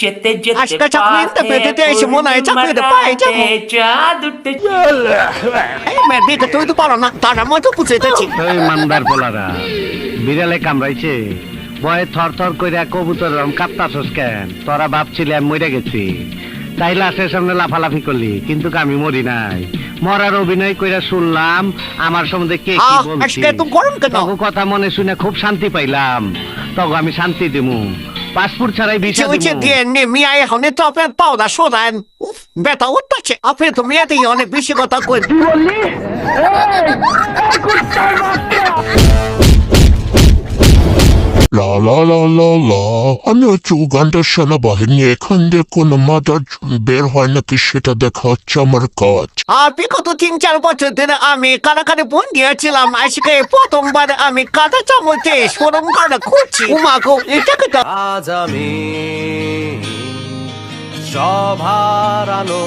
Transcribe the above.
যেতে যেতে আজকে চাকরিতে পেতে এসে মনে হয় চাকরিতে পাই যাবো। জাদুতে এই মেয়ে দিকে তুই তো পারো না, তার মতো পুষেতেছি। ওই মান্দার পোলারা বিড়ালে কামড়াইছে, ভয়ে থর থর কইরা কবুতর কাঁপতাছস কেন? তোরা ভাবছিলি আমি মরে গেছি, তাই লাশের সামনে লাফালাফি করলি, কিন্তু আমি মরি নাই। মরার অভিনয় কইরা শুনলাম আমার সম্বন্ধে কে কি বলছে। আজকে তো গরম কেন? তগো কথা মনে শুনে খুব শান্তি পাইলাম, তগো আমি শান্তি দিমু, পাসপোর্ট ছাড়াই ভিসা উচিত দিমু। দিয়ে নে মিয়া এখন তো আপনার পাওনা শোধান। বেটা উঠছে, আপনি তো মেয়ে দিয়ে অনেক বেশি কথা কই। লা লা লা লা লা, আমি হচ্ছে উগান্ডার সেনাবাহিনী। এখান দিয়ে কোনো মাদার বের হয় নাকি সেটা দেখা হচ্ছে আমার কাজ। আর বিগত ৩-৪ বছর ধরে আমি কারাগারে বন্দি আছিলাম। আজকে প্রথমবার আমি কাঁটা চামচে সরম কাটা করছি। উমাগো, এটাকে তো আজ আমি সব হারানো